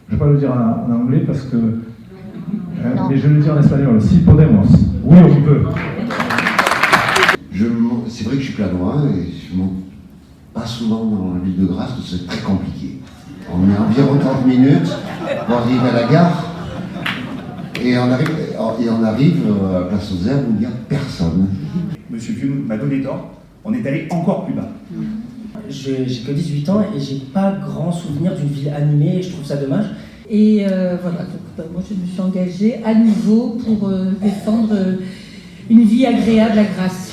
Je ne vais pas le dire en anglais parce que... mais je vais le dire en espagnol. Si podemos. Oui, on peut. C'est vrai que je suis planois et je monte pas souvent dans la ville de Grasse parce que c'est très compliqué. On met environ 30 minutes pour arriver à la gare et on arrive à Place aux Herbes où il n'y a personne. Monsieur Vieux m'a donné tort, on est allé encore plus bas. J'ai que 18 ans et j'ai pas grand souvenir d'une ville animée et je trouve ça dommage. Et voilà, donc, moi je me suis engagée à nouveau pour défendre une vie agréable à Grasse.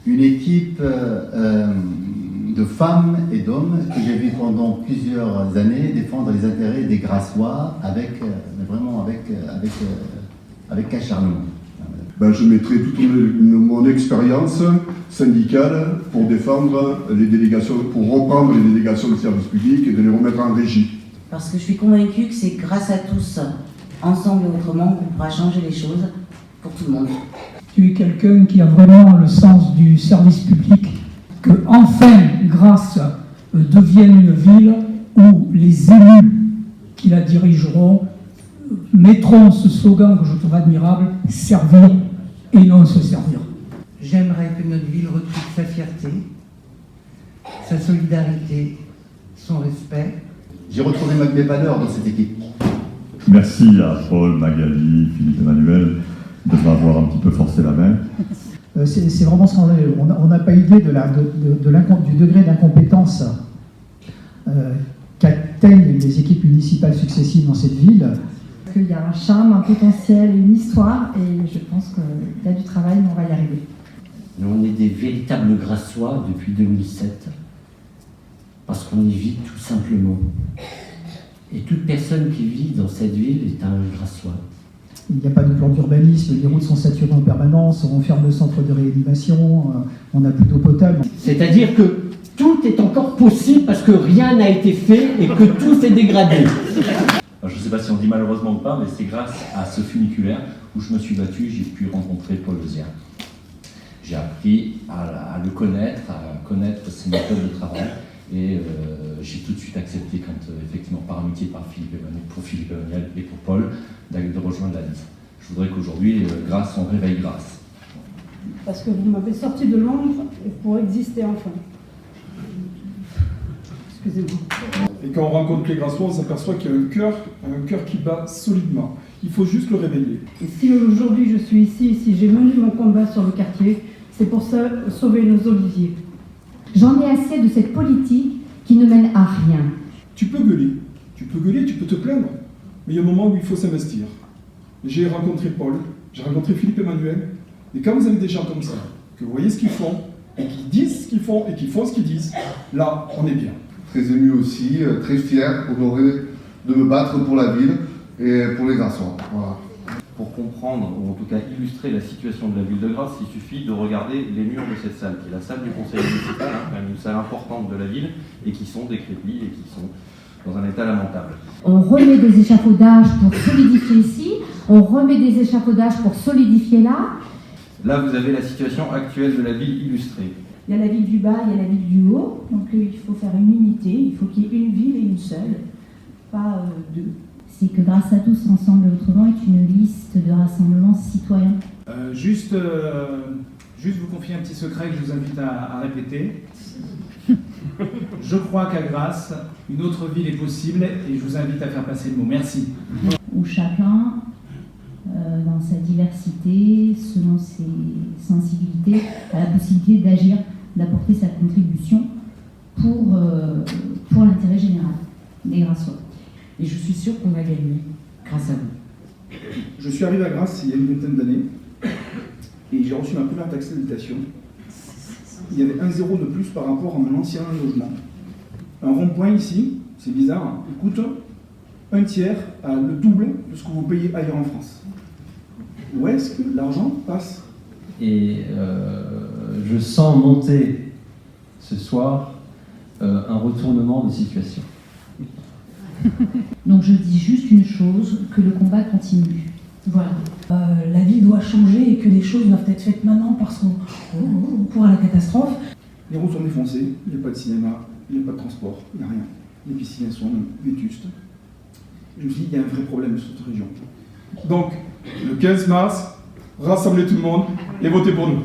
Une équipe de femmes et d'hommes que j'ai vu pendant plusieurs années défendre les intérêts des Grassois avec acharnement. Je mettrai toute mon expérience syndicale pour défendre les délégations, pour reprendre les délégations de service public et de les remettre en régie. Parce que je suis convaincue que c'est grâce à tous, ensemble et autrement, qu'on pourra changer les choses pour tout le monde. Tu es quelqu'un qui a vraiment le sens du service public, que enfin Grasse devienne une ville où les élus qui la dirigeront mettront ce slogan que je trouve admirable, servir et non se servir. J'aimerais que notre ville retrouve sa fierté, sa solidarité, son respect. J'ai retrouvé mes valeurs dans cette équipe. Merci à Paul, Magali, Philippe Emmanuel de m'avoir un petit peu forcé la main. C'est vraiment scandaleux. On n'a pas idée du degré d'incompétence qu'atteignent les équipes municipales successives dans cette ville. Il y a un charme, un potentiel, une histoire, et je pense qu'il y a du travail, mais on va y arriver. On est des véritables Grassois depuis 2007, parce qu'on y vit tout simplement. Et toute personne qui vit dans cette ville est un Grassois. Il n'y a pas de plan d'urbanisme, les routes sont saturées en permanence, on ferme le centre de réanimation, on n'a plus d'eau potable. C'est-à-dire que tout est encore possible parce que rien n'a été fait et que tout s'est dégradé. Je ne sais pas si on dit malheureusement ou pas, mais c'est grâce à ce funiculaire où je me suis battu, j'ai pu rencontrer Paul Lezien. J'ai appris à le connaître, à connaître ses méthodes de travail, et j'ai tout de suite accepté, quand effectivement par amitié pour Philippe Emmanuel et pour Paul, de rejoindre la liste. Je voudrais qu'aujourd'hui, Grasse, on réveille Grasse. Parce que vous m'avez sorti de l'ombre pour exister enfin. Excusez-moi. Et quand on rencontre les Grassois, on s'aperçoit qu'il y a un cœur qui bat solidement. Il faut juste le réveiller. Et si aujourd'hui je suis ici, si j'ai mené mon combat sur le quartier, c'est pour sauver nos oliviers. J'en ai assez de cette politique qui ne mène à rien. Tu peux gueuler, tu peux te plaindre, mais il y a un moment où il faut s'investir. J'ai rencontré Paul, j'ai rencontré Philippe Emmanuel, et quand vous avez des gens comme ça, que vous voyez ce qu'ils font, et qui disent ce qu'ils font, et qui font ce qu'ils disent, là, on est bien. Très ému aussi, très fier, honoré de me battre pour la ville et pour les Grassois. Voilà. Pour comprendre, ou en tout cas illustrer la situation de la ville de Grasse, il suffit de regarder les murs de cette salle, qui est la salle du conseil municipal, quand même une salle importante de la ville, et qui sont décrépies et qui sont dans un état lamentable. On remet des échafaudages pour solidifier ici, on remet des échafaudages pour solidifier là. Là, vous avez la situation actuelle de la ville illustrée. Il y a la ville du bas, il y a la ville du haut, donc il faut faire une unité, il faut qu'il y ait une ville et une seule, pas deux. C'est que Grâce à tous, ensemble et autrement est une liste de rassemblements citoyens. Juste vous confier un petit secret que je vous invite à répéter. Je crois qu'à Grasse, une autre ville est possible et je vous invite à faire passer le mot. Merci. Où chacun, dans sa diversité, selon ses sensibilités, a la possibilité d'agir, d'apporter sa contribution pour l'intérêt général des Grassois. Et je suis sûre qu'on va gagner grâce à vous. Je suis arrivé à Grasse il y a une vingtaine d'années, et j'ai reçu ma première taxe d'habitation. Il y avait 1 zéro de plus par rapport à mon ancien logement. Un rond-point ici, c'est bizarre, il coûte un tiers à le double de ce que vous payez ailleurs en France. Où est-ce que l'argent passe? Et je sens monter ce soir un retournement de situation. Donc je dis juste une chose, que le combat continue. Voilà. La vie doit changer et que les choses doivent être faites maintenant parce qu'on court à la catastrophe. Les routes sont défoncées, il n'y a pas de cinéma, il n'y a pas de transport, il n'y a rien. Les piscines sont vétustes. Je me suis dit, il y a un vrai problème sur cette région. Donc, le 15 mars, rassemblez tout le monde et votez pour nous.